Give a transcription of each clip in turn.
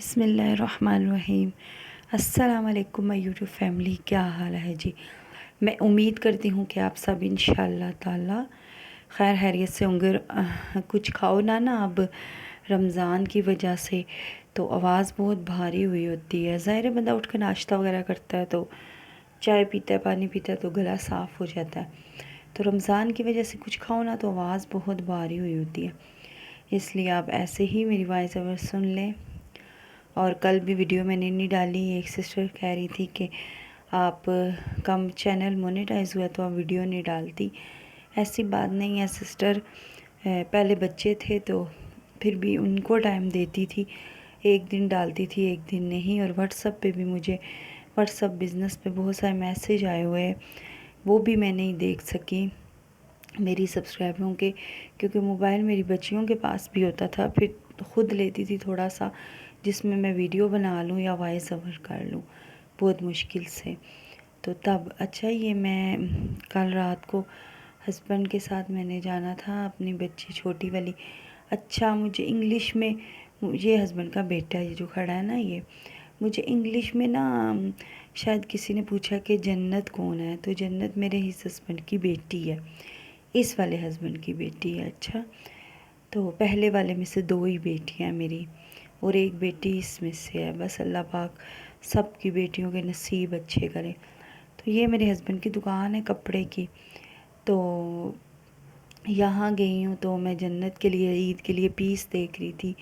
بسم اللہ الرحمن الرحیم۔ السلام علیکم مائی یوٹیوب فیملی، کیا حال ہے جی؟ میں امید کرتی ہوں کہ آپ سب انشاءاللہ تعالی خیر خیریت سے ہوں گے۔ کچھ کھاؤ نا اب رمضان کی وجہ سے تو آواز بہت بھاری ہوئی ہوتی ہے۔ ظاہر ہے بندہ اٹھ کے ناشتہ وغیرہ کرتا ہے تو چائے پیتا ہے، پانی پیتا ہے تو گلا صاف ہو جاتا ہے، تو رمضان کی وجہ سے کچھ کھاؤ نا تو آواز بہت بھاری ہوئی ہوتی ہے، اس لیے آپ ایسے ہی میری وائس اوور سن لیں۔ اور کل بھی ویڈیو میں نے نہیں ڈالی، ایک سسٹر کہہ رہی تھی کہ آپ کم چینل مونیٹائز ہوا تو آپ ویڈیو نہیں ڈالتی۔ ایسی بات نہیں ہے سسٹر، پہلے بچے تھے تو پھر بھی ان کو ٹائم دیتی تھی، ایک دن ڈالتی تھی ایک دن نہیں۔ اور واٹس ایپ پہ بھی مجھے واٹس ایپ بزنس پہ بہت سارے میسیج آئے ہوئے ہیں، وہ بھی میں نہیں دیکھ سکی میری سبسکرائبروں کے، کیونکہ موبائل میری بچیوں کے پاس بھی ہوتا تھا، پھر خود لیتی تھی تھوڑا سا جس میں ویڈیو بنا لوں یا وائس اوور کر لوں بہت مشکل سے، تو تب اچھا یہ میں کل رات کو ہسبینڈ کے ساتھ میں نے جانا تھا اپنی بچی چھوٹی والی۔ اچھا مجھے انگلش میں، یہ ہسبینڈ کا بیٹا یہ جو کھڑا ہے نا، یہ مجھے انگلش میں نا شاید کسی نے پوچھا کہ جنت کون ہے، تو جنت میرے اس ہسبینڈ کی بیٹی ہے، اس والے ہسبینڈ کی بیٹی ہے۔ اچھا تو پہلے والے میں سے 2 ہی بیٹیاں ہیں میری، اور ایک بیٹی اس میں سے ہے، بس اللہ پاک سب کی بیٹیوں کے نصیب اچھے کرے۔ تو یہ میرے ہسبینڈ کی دکان ہے کپڑے کی، تو یہاں گئی ہوں تو میں جنت کے لیے عید کے لیے پیس دیکھ رہی تھی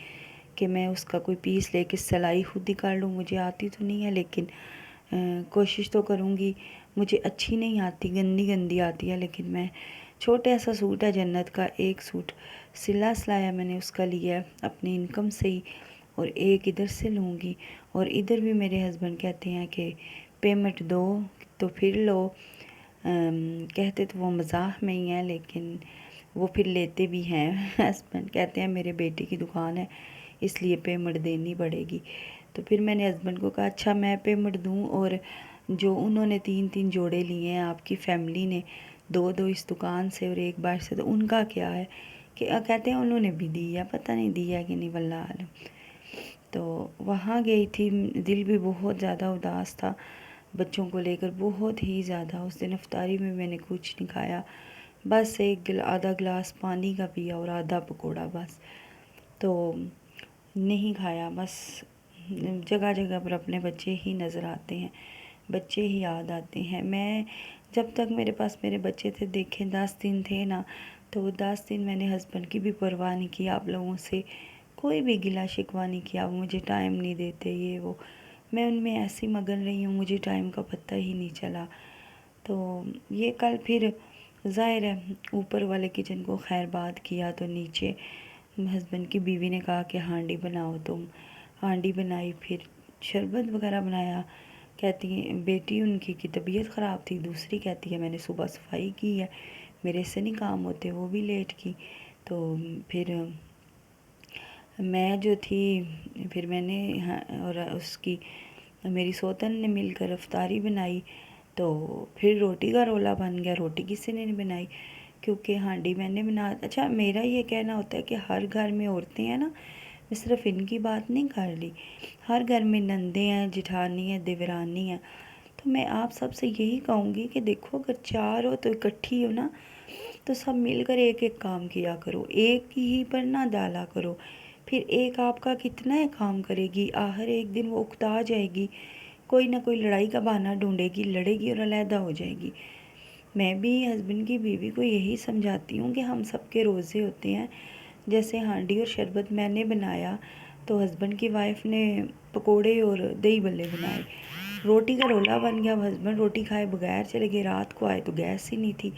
کہ میں اس کا کوئی پیس لے کے سلائی خود ہی کر لوں، مجھے آتی تو نہیں ہے لیکن کوشش تو کروں گی۔ مجھے اچھی نہیں آتی، گندی گندی آتی ہے، لیکن میں چھوٹا سا سوٹ ہے جنت کا، ایک سوٹ سلایا میں نے اس کا لیا ہے اپنی انکم سے ہی، اور ایک ادھر سے لوں گی۔ اور ادھر بھی میرے ہسبینڈ کہتے ہیں کہ پیمنٹ دو تو پھر لو، کہتے تو وہ مزاح میں ہی ہیں لیکن وہ پھر لیتے بھی ہیں۔ ہسبینڈ کہتے ہیں میرے بیٹے کی دکان ہے اس لیے پیمنٹ دینی پڑے گی، تو پھر میں نے ہسبینڈ کو کہا اچھا میں پیمنٹ دوں، اور جو انہوں نے 3 جوڑے لیے ہیں آپ کی فیملی نے، 2 اس دکان سے اور ایک باہر سے، تو ان کا کیا ہے؟ کہ کہتے ہیں انہوں نے بھی دی ہے، پتہ نہیں دی ہے کہ نہیں واللہ عالم۔ تو وہاں گئی تھی، دل بھی بہت زیادہ اداس تھا بچوں کو لے کر، بہت ہی زیادہ۔ اس دن افطاری میں نے کچھ نہیں کھایا، بس آدھا گلاس پانی کا پیا اور آدھا پکوڑا، بس تو نہیں کھایا۔ بس جگہ جگہ پر اپنے بچے ہی نظر آتے ہیں، بچے ہی یاد آتے ہیں۔ میں جب تک میرے پاس میرے بچے تھے، دیکھیں 10 دن تھے نا، تو 10 دن میں نے ہسبینڈ کی بھی پرواہ نہیں کی، آپ لوگوں سے کوئی بھی گلہ شکوہ نہیں کیا، وہ مجھے ٹائم نہیں دیتے یہ وہ، میں ان میں ایسی مگن رہی ہوں، مجھے ٹائم کا پتہ ہی نہیں چلا۔ تو یہ کل پھر ظاہر ہے اوپر والے کچن کو خیر بات کیا، تو نیچے ہسبینڈ کی بیوی نے کہا کہ ہانڈی بناؤ، تم ہانڈی بنائی، پھر شربت وغیرہ بنایا۔ کہتی ہیں بیٹی ان کی طبیعت خراب تھی، دوسری کہتی ہے میں نے صبح صفائی کی ہے، میرے سے نہیں کام ہوتے، وہ بھی لیٹ کی۔ تو پھر میں جو تھی، پھر میں نے اور اس کی میری سوتن نے مل کر افطاری بنائی، تو پھر روٹی کا رولا بن گیا، روٹی کسی نے نہیں بنائی کیونکہ ہانڈی میں نے بنا۔ اچھا میرا یہ کہنا ہوتا ہے کہ ہر گھر میں عورتیں ہیں نا، میں صرف ان کی بات نہیں کر لی، ہر گھر میں نندیں ہیں، جٹھانی ہیں، دیورانی ہیں، تو میں آپ سب سے یہی کہوں گی کہ دیکھو اگر 4 ہو تو اکٹھی ہو نا، تو سب مل کر ایک ایک کام کیا کرو، ایک ہی پر نہ ڈالا کرو، پھر ایک آپ کا کتنا کام کرے گی، آخر ایک دن وہ اکتا جائے گی، کوئی نہ کوئی لڑائی کا بہانہ ڈھونڈے گی، لڑے گی اور علیحدہ ہو جائے گی۔ میں بھی ہسبینڈ کی بیوی کو یہی سمجھاتی ہوں کہ ہم سب کے روزے ہوتے ہیں، جیسے ہانڈی اور شربت میں نے بنایا تو ہسبینڈ کی وائف نے پکوڑے اور دہی بلے بنائے، روٹی کا رولا بن گیا، ہسبینڈ روٹی کھائے بغیر چلے گئے، رات کو آئے تو گیس ہی نہیں تھی،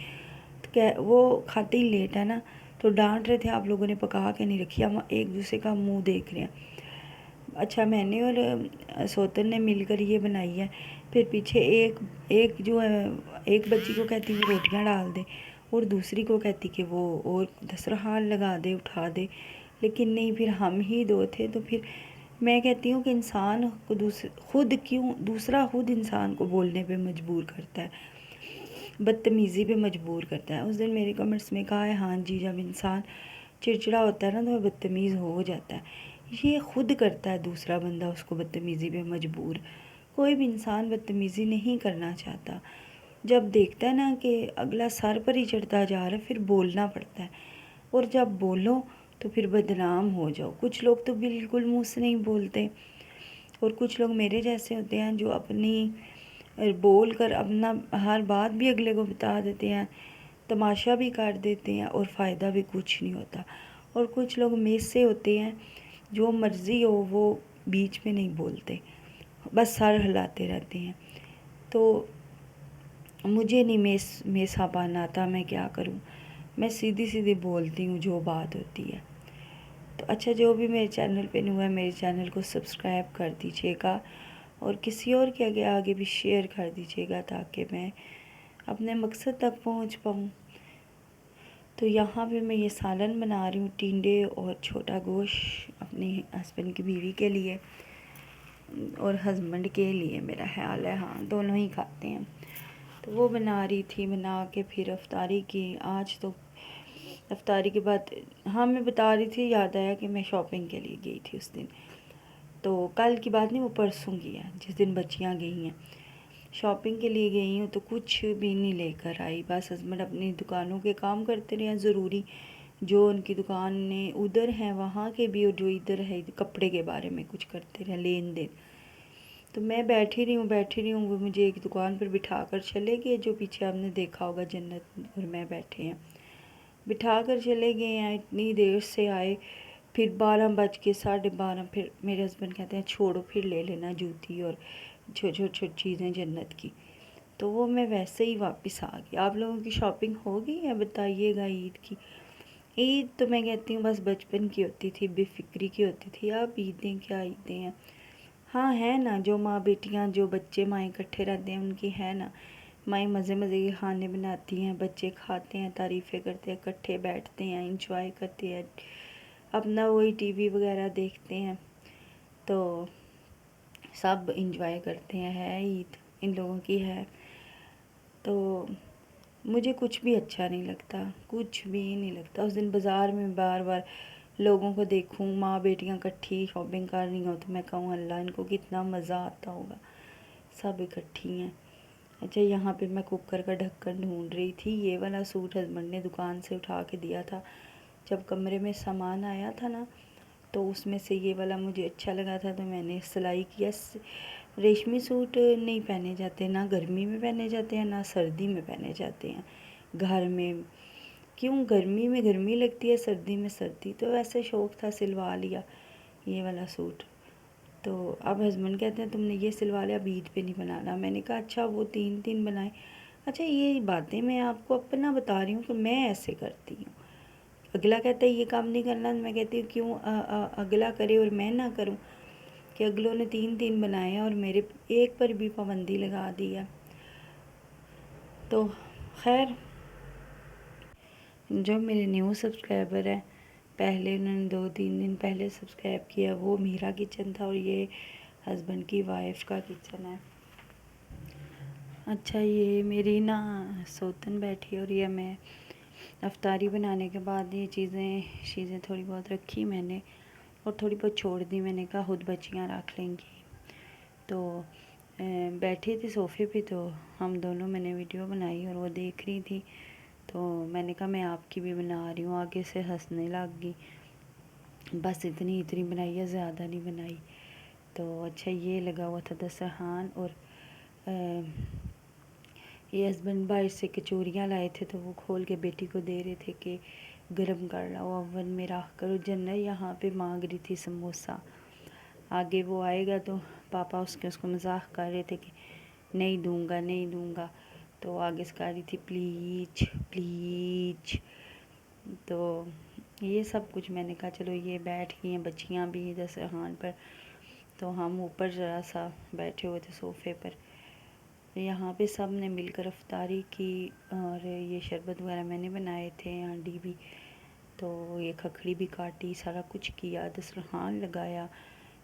تو وہ کھاتے ہی لیٹ ہے نا، تو ڈانٹ رہے تھے آپ لوگوں نے پکا کے نہیں رکھی، ہم ایک دوسرے کا منہ دیکھ رہے ہیں۔ اچھا میں نے اور سوتن نے مل کر یہ بنائی ہے، پھر پیچھے ایک جو ہے، ایک بچی کو کہتی وہ روٹیاں ڈال دے، اور دوسری کو کہتی کہ وہ اور دسترخوان لگا دے، اٹھا دے، لیکن نہیں، پھر ہم ہی 2 تھے، تو پھر میں کہتی ہوں کہ انسان کو دوسرا خود انسان کو بولنے پہ مجبور کرتا ہے، بدتمیزی پہ مجبور کرتا ہے۔ اس دن میرے کمنٹس میں کہا ہے ہاں جی، جب انسان چڑچڑا ہوتا ہے نا تو وہ بدتمیز ہو جاتا ہے، یہ خود کرتا ہے دوسرا بندہ اس کو بدتمیزی پہ مجبور. کوئی بھی انسان بدتمیزی نہیں کرنا چاہتا. جب دیکھتا ہے نا کہ اگلا سر پر ہی چڑھتا جا رہا ہے پھر بولنا پڑتا ہے، اور جب بولو تو پھر بدنام ہو جاؤ. کچھ لوگ تو بالکل منہ سے نہیں بولتے، اور کچھ لوگ میرے جیسے ہوتے ہیں جو اپنی بول کر اپنا ہر بات بھی اگلے کو بتا دیتے ہیں، تماشا بھی کر دیتے ہیں اور فائدہ بھی کچھ نہیں ہوتا. اور کچھ لوگ میز سے ہوتے ہیں، جو مرضی ہو وہ بیچ میں نہیں بولتے، بس سر ہلاتے رہتے ہیں. تو مجھے نہیں میسا پانا آتا، میں کیا کروں، میں سیدھی سیدھی بولتی ہوں جو بات ہوتی ہے. تو اچھا، جو بھی میرے چینل پہ نہیں ہوا ہے میرے چینل کو سبسکرائب کر دیجیے گا، اور کسی اور کے آگے بھی شیئر کر دیجیے گا تاکہ میں اپنے مقصد تک پہنچ پاؤں. تو یہاں پہ میں یہ سالن بنا رہی ہوں، ٹینڈے اور چھوٹا گوشت اپنے ہسبینڈ کی بیوی کے لیے اور ہسبینڈ کے لیے میرا خیال ہے، ہاں دونوں ہی کھاتے ہیں. تو وہ بنا رہی تھی، بنا کے پھر افطاری کی. آج تو افطاری کے بعد ہاں میں بتا رہی تھی، یاد آیا کہ میں شاپنگ کے لیے گئی تھی اس دن. تو کل کی بات نہیں، وہ پرسوں کی ہے جس دن بچیاں گئی ہیں. شاپنگ کے لیے گئی ہوں تو کچھ بھی نہیں لے کر آئی. بس ہسبینڈ اپنی دکانوں کے کام کرتے رہے ہیں ضروری، جو ان کی دکانیں ادھر ہیں وہاں کے بھی، اور جو ادھر ہے کپڑے کے بارے میں کچھ کرتے رہے لین دین. تو میں بیٹھی رہی ہوں. وہ مجھے ایک دکان پر بٹھا کر چلے گئے، جو پیچھے آپ نے دیکھا ہوگا جنت اور میں بیٹھے ہیں، بٹھا کر چلے گئے ہیں. اتنی دیر سے آئے، پھر 12:12 پھر میرے ہسبینڈ کہتے ہیں چھوڑو پھر لے لینا جوتی اور چھوٹی چیزیں جنت کی. تو وہ میں ویسے ہی واپس آ گئی. آپ لوگوں کی شاپنگ ہو گئی ہے؟ بتائیے گا. عید کی، عید تو میں کہتی ہوں بس بچپن کی ہوتی تھی، بے فکری کی ہوتی تھی. اب عیدیں کیا عیدیں ہیں. ہاں ہے نا، جو ماں بیٹیاں جو بچے مائیں اکٹھے رہتے ہیں ان کی ہے نا، مائیں مزے کے کھانے بناتی ہیں، بچے کھاتے ہیں، تعریفیں کرتے ہیں، اکٹھے بیٹھتے ہیں، انجوائے کرتے ہیں، اپنا وہی ٹی وی وغیرہ دیکھتے ہیں. تو سب انجوائے کرتے ہیں. ہے عید ان لوگوں کی ہے. تو مجھے کچھ بھی اچھا نہیں لگتا، کچھ بھی نہیں لگتا. اس دن بازار میں بار بار لوگوں کو دیکھوں، ماں بیٹیاں اکٹھی شاپنگ کر رہی ہوں، تو میں کہوں اللہ ان کو کتنا مزہ آتا ہوگا، سب اکٹھی ہیں. اچھا، یہاں پہ میں کوکر کا ڈھکن ڈھونڈ رہی تھی. یہ والا سوٹ ہسبینڈ نے دکان سے اٹھا کے دیا تھا. جب کمرے میں سامان آیا تھا نا تو اس میں سے یہ والا مجھے اچھا لگا تھا، تو میں نے سلائی کیا. ریشمی سوٹ نہیں پہنے جاتے، نہ گرمی میں پہنے جاتے ہیں نہ سردی میں پہنے جاتے ہیں گھر میں. کیوں؟ گرمی میں گرمی لگتی ہے، سردی میں سردی. تو ویسے شوق تھا، سلوا لیا یہ والا سوٹ. تو اب ہسبینڈ کہتے ہیں تم نے یہ سلوا لیا، اب عید پہ نہیں بنانا. میں نے کہا اچھا، وہ 3 بنائے. اچھا، یہ باتیں میں آپ کو اپنا بتا رہی ہوں کہ میں ایسے کرتی ہوں. اگلا کہتا ہے یہ کام نہیں کرنا، میں کہتی ہوں کیوں اگلا کرے اور میں نہ کروں، کہ اگلوں نے 3 بنائے ہیں اور میرے ایک پر بھی پابندی لگا دی ہے. تو خیر، جو میرے نیو سبسکرائبر ہیں، پہلے انہوں نے 2-3 دن پہلے سبسکرائب کیا، وہ میرا کچن تھا اور یہ ہسبینڈ کی وائف کا کچن ہے. اچھا، یہ میری نا سوتن بیٹھی اور یہ میں افطاری بنانے کے بعد یہ چیزیں تھوڑی بہت رکھی میں نے، اور تھوڑی بہت چھوڑ دی. میں نے کہا خود بچیاں رکھ لیں گی. تو بیٹھی تھی صوفے پہ، تو ہم دونوں میں نے ویڈیو بنائی اور وہ دیکھ رہی تھی. تو میں نے کہا میں آپ کی بھی بنا رہی ہوں. آگے سے ہنسنے لگ گئی، بس اتنی بنائی ہے، زیادہ نہیں بنائی. تو اچھا، یہ لگا ہوا تھا دسترخوان، اور یہ ہسبینڈ باہر سے کچوریاں لائے تھے تو وہ کھول کے بیٹی کو دے رہے تھے کہ گرم کر لاؤ اوون میں رکھ کر. جنت یہاں پہ مانگ رہی تھی سموسہ. آگے وہ آئے گا تو پاپا اس کو مزاح کر رہے تھے کہ نہیں دوں گا. تو آگے سے کہہ رہی تھی پلیز. تو یہ سب کچھ میں نے کہا چلو یہ بیٹھ گئی ہیں بچیاں بھی دسترخوان پر، تو ہم اوپر ذرا سا بیٹھے ہوئے تھے صوفے پر. یہاں پہ سب نے مل کر افطاری کی، اور یہ شربت وغیرہ میں نے بنائے تھے، ہانڈی بھی، تو یہ کھکڑی بھی کاٹی، سارا کچھ کیا، دسترخوان لگایا.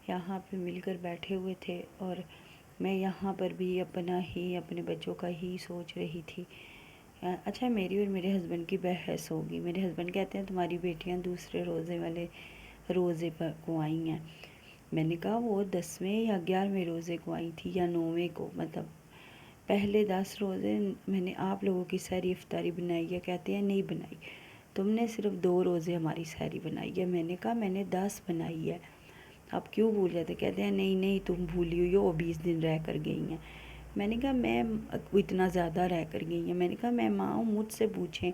یہاں پہ مل کر بیٹھے ہوئے تھے، اور میں یہاں پر بھی اپنے بچوں کا ہی سوچ رہی تھی. اچھا، میری اور میرے ہسبینڈ کی بحث ہوگی. میرے ہسبینڈ کہتے ہیں تمہاری بیٹیاں دوسرے روزے والے روزے پر کو آئی ہیں. میں نے کہا وہ 10ویں یا 11ویں روزے کو آئی تھی یا 9ویں کو, مطلب پہلے 10 روزے میں نے آپ لوگوں کی سحری افطاری بنائی ہے. کہتے ہیں نہیں بنائی, تم نے صرف 2 روزے ہماری سحری بنائی ہے. میں نے کہا میں نے 10 بنائی ہے, آپ کیوں بھول جاتے؟ کہتے ہیں نہیں نہیں تم بھولی ہوئی ہو, وہ 20 دن رہ کر گئی ہیں. میں نے کہا میں اتنا زیادہ رہ کر گئی ہیں. میں نے کہا میں ماں ہوں, مجھ سے پوچھیں,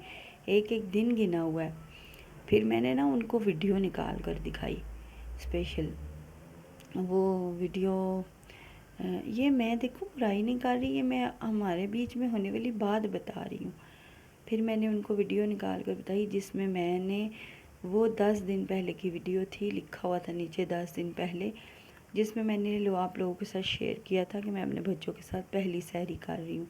ایک ایک دن گنا ہوا ہے. پھر میں نے نا ان کو ویڈیو نکال کر دکھائی اسپیشل. وہ ویڈیو یہ میں دیکھو برائی نہیں کر رہی, یہ میں ہمارے بیچ میں ہونے والی بات بتا رہی ہوں. پھر میں نے ان کو ویڈیو نکال کر بتائی جس میں میں نے وہ 10 دن پہلے کی ویڈیو تھی, لکھا ہوا تھا نیچے 10 دن پہلے, جس میں میں نے آپ لوگوں کے ساتھ شیئر کیا تھا کہ میں اپنے بچوں کے ساتھ پہلی سحری کر رہی ہوں.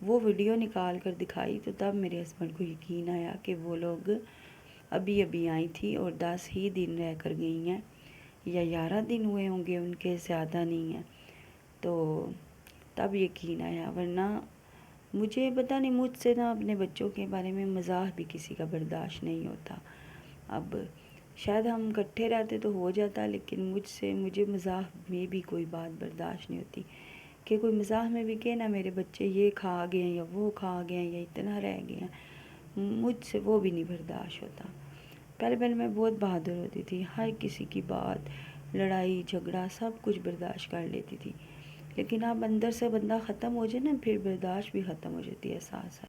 وہ ویڈیو نکال کر دکھائی تو تب میرے ہسبینڈ کو یقین آیا کہ وہ لوگ ابھی آئی تھی اور 10 ہی دن رہ کر گئی ہیں, یا 11 دن ہوئے ہوں گے ان کے, زیادہ نہیں ہیں. تو تب یقین آیا, ورنہ مجھے پتہ نہیں, مجھ سے نا اپنے بچوں کے بارے میں مزاح بھی کسی کا برداشت نہیں ہوتا. اب شاید ہم اکٹھے رہتے تو ہو جاتا, لیکن مجھے مزاح میں بھی کوئی بات برداشت نہیں ہوتی کہ کوئی مزاح میں بھی کہ نا میرے بچے یہ کھا گئے ہیں یا وہ کھا گئے ہیں یا اتنا رہ گئے ہیں, مجھ سے وہ بھی نہیں برداشت ہوتا. پہلے میں بہت بہادر ہوتی تھی, ہر کسی کی بات, لڑائی جھگڑا سب کچھ برداشت کر لیتی تھی. لیکن اب اندر سے بندہ ختم ہو جائے نا, پھر برداشت بھی ختم ہو جاتی ہے ساتھ ساتھ.